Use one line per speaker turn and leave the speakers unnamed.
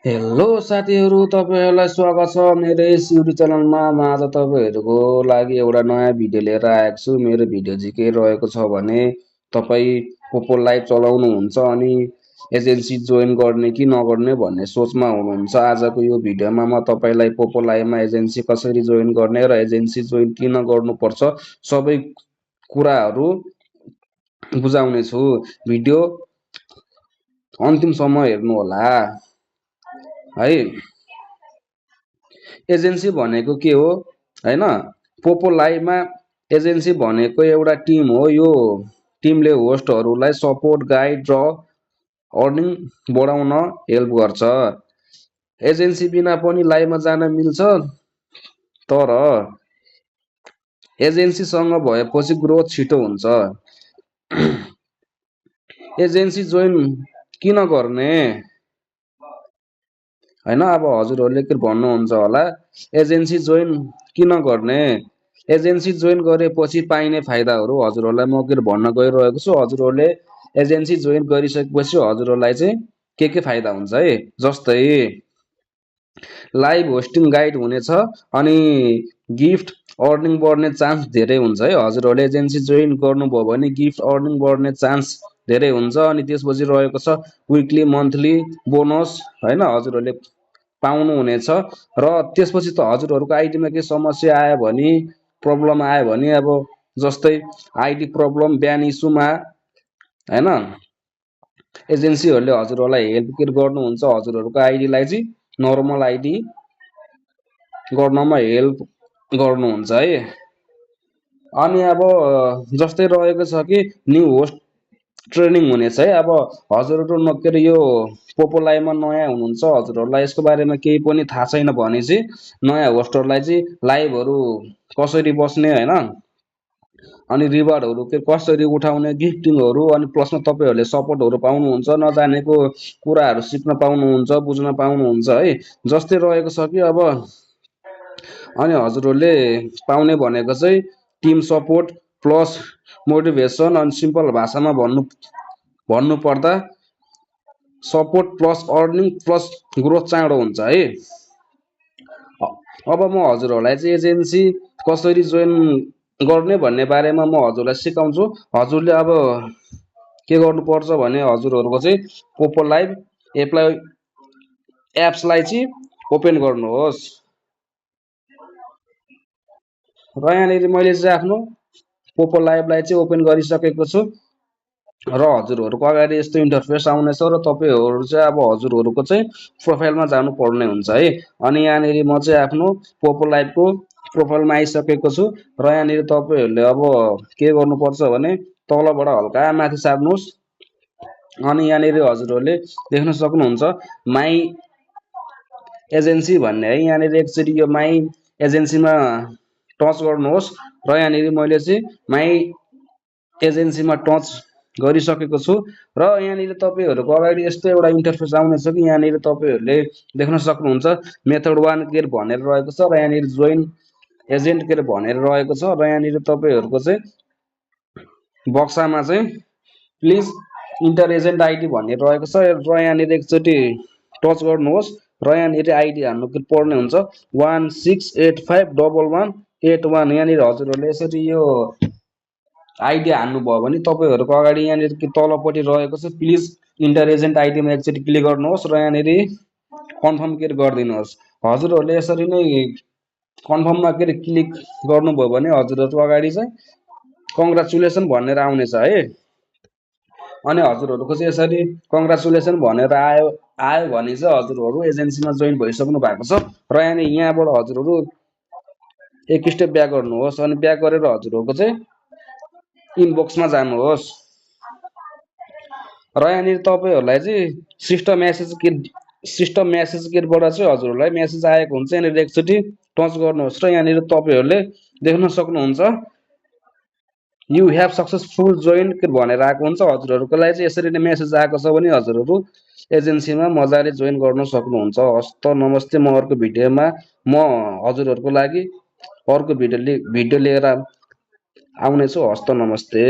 Hello साथीहरू, तपाईँहरूलाई स्वागत छ मेरो यस युट्युब च्यानलमा। म आज तपाईँहरूको लागि एउटा नयाँ भिडियो लिएर आएको छु। मेरो भिडियो चाहिँ के रहेको छ भने, तपाईँ पोपो लाइभ चलाउनुहुन्छ अनि एजेन्सी जोइन गर्ने कि नगर्ने भन्ने सोचमा हुनुहुन्छ। आजको यो भिडियोमा म तपाईँलाई पोपो लाइभमा एजेन्सी कसरी जोइन गर्ने र एजेन्सी जोइन किन गर्नुपर्छ सबै कुराहरू बुझाउने छु। भिडियो अन्तिमसम्म हेर्नुहोला है। एजेन्सी भनेको के हो हैन? पोपो लाइभमा एजेन्सी भनेको एउटा टिम हो। यो टिमले होस्टहरूलाई सपोर्ट, गाइड र अर्निङ बढाउन हेल्प गर्छ। एजेन्सी बिना पनि लाइभमा जान मिल्छ, तर एजेन्सीसँग भएपछि ग्रोथ छिटो हुन्छ। एजेन्सी जोइन किन गर्ने हैन? अब हजुरहरूले के भन्नुहुन्छ होला, एजेन्सी जोइन किन गर्ने? एजेन्सी जोइन गरेपछि पाइने फाइदाहरू हजुरहरूलाई म के भन्न गइरहेको छु। हजुरहरूले एजेन्सी जोइन गरिसकेपछि हजुरहरूलाई चाहिँ के फाइदा हुन्छ है? जस्तै लाइभ होस्टिङ गाइड हुनेछ अनि गिफ्ट अर्निङ बढ्ने चान्स धेरै हुन्छ है। हजुरहरूले एजेन्सी जोइन गर्नुभयो भने गिफ्ट अर्निङ बढ्ने चान्स धेरै हुन्छ। अनि त्यसपछि रहेको छ विकली मन्थली बोनस हैन, हजुरहरूले पाउनु हुनेछ। र त्यसपछि त हजुरहरूको आइडीमा के समस्या आयो भने, प्रब्लम आयो भने, अब जस्तै आइडी प्रब्लम, ब्यान इस्युमा हैन, एजेन्सीहरूले हजुरहरूलाई हेल्प गर्नुहुन्छ। हजुरहरूको आइडीलाई चाहिँ नर्मल आइडी गर्नमा हेल्प गर्नुहुन्छ है। अनि अब जस्तै रहेको छ कि न्यू होस्ट ट्रेनिङ हुनेछ है। अब हजुरहरू के अरे यो पोपो लाइभमा नयाँ हुनुहुन्छ, हजुरहरूलाई यसको बारेमा केही पनि थाहा छैन भने चाहिँ नयाँ होस्टहरूलाई चाहिँ लाइभहरू कसरी बस्ने हैन, अनि रिवार्डहरू के कसरी उठाउने, गिफ्टिङहरू, अनि प्लसमा तपाईँहरूले सपोर्टहरू पाउनुहुन्छ, नजानेको कुराहरू सिक्न पाउनुहुन्छ, बुझ्न पाउनुहुन्छ है। जस्तै रहेको छ कि अब अनि हजुरहरूले पाउने भनेको चाहिँ टिम सपोर्ट प्लस मोटिभेसन। अनि सिम्पल भाषामा भन्नु पर्दा support plus earning plus growth चाँडो हुन्छ है। अब म हजुरहरूलाई चाहिँ एजेन्सी कसरी जोइन गर्ने भन्ने बारेमा म हजुरलाई सिकाउँछु। हजुरले अब के गर्नुपर्छ भने, हजुरहरूको चाहिँ पोपो लाइभ एप्सलाई चाहिँ ओपन गर्नुहोस् र यहाँनिर मैले चाहिँ आफ्नो पोपो लाइभलाई चाहिँ ओपन गरिसकेको छु र हजुरहरूको अगाडि यस्तो इन्टरफेस आउनेछ र तपाईँहरू चाहिँ अब हजुरहरूको चाहिँ प्रोफाइलमा जानु पर्ने हुन्छ है। अनि यहाँनिर म चाहिँ आफ्नो पोपो लाइभको प्रोफाइलमा आइसकेको छु र यहाँनिर तपाईँहरूले अब के गर्नुपर्छ भने तलबाट हल्का माथि सार्नुहोस् अनि यहाँनिर हजुरहरूले देख्न सक्नुहुन्छ माई एजेन्सी भन्ने है। यहाँनिर एकचोटि यो माई एजेन्सीमा टच गर्नुहोस् र यहाँनिर मैले चाहिँ माई एजेन्सीमा टच गरिसकेको छु र यहाँनिर तपाईँहरूको अगाडि यस्तो एउटा इन्टरफेस आउनेछ कि यहाँनिर तपाईँहरूले देख्न सक्नुहुन्छ मेथड 1 के भनेर रहेको छ र यहाँनिर जोइन एजेन्ट के भनेर रहेको छ र यहाँनिर तपाईँहरूको चाहिँ बक्सामा चाहिँ प्लिज इन्टर एजेन्ट आइडी भनेर रहेको छ र यहाँनिर एकचोटि टच गर्नुहोस् र यहाँनिर आइडी हान्नु पर्ने हुन्छ 16851181। यहाँनिर हजुरहरूले यसरी यो आइडी हान्नुभयो भने तपाईँहरूको अगाडि यहाँनिर तलपट्टि रहेको छ प्लिज इन्टर एजेन्ट आइडीमा एकचोटि क्लिक गर्नुहोस् र यहाँनिर कन्फर्म गरिदिनुहोस्। हजुरहरूले यसरी नै कन्फर्ममा क्लिक गर्नुभयो भने हजुरहरूको अगाडि चाहिँ कङ्ग्रेचुलेसन भनेर आउनेछ है। अनि हजुरहरूको चाहिँ यसरी कङ्ग्रेचुलेसन भनेर आयो भने चाहिँ हजुरहरू एजेन्सीमा जोइन भइसक्नु भएको छ र यहाँबाट हजुरहरू एक स्टेप ब्याक गर्नुहोस् अनि ब्याक गरेर हजुरहरूको चाहिँ इनबक्समा जानुहोस् र यहाँनिर तपाईँहरूलाई चाहिँ सिस्टम मेसेज गेटबाट चाहिँ हजुरहरूलाई मेसेज आएको हुन्छ। यहाँनिर एकचोटि टच गर्नुहोस् र यहाँनिर तपाईँहरूले देख्न सक्नुहुन्छ यु हेभ सक्सेसफुल जोइन भनेर आएको हुन्छ। हजुरहरूको लागि चाहिँ यसरी नै मेसेज आएको छ भने हजुरहरू एजेन्सीमा मजाले जोइन गर्न सक्नुहुन्छ। हस्त नमस्ते। म अर्को भिडियोमा म हजुरहरूको लागि अर्को भिडियो लिएर आउनेछु। हस्त नमस्ते।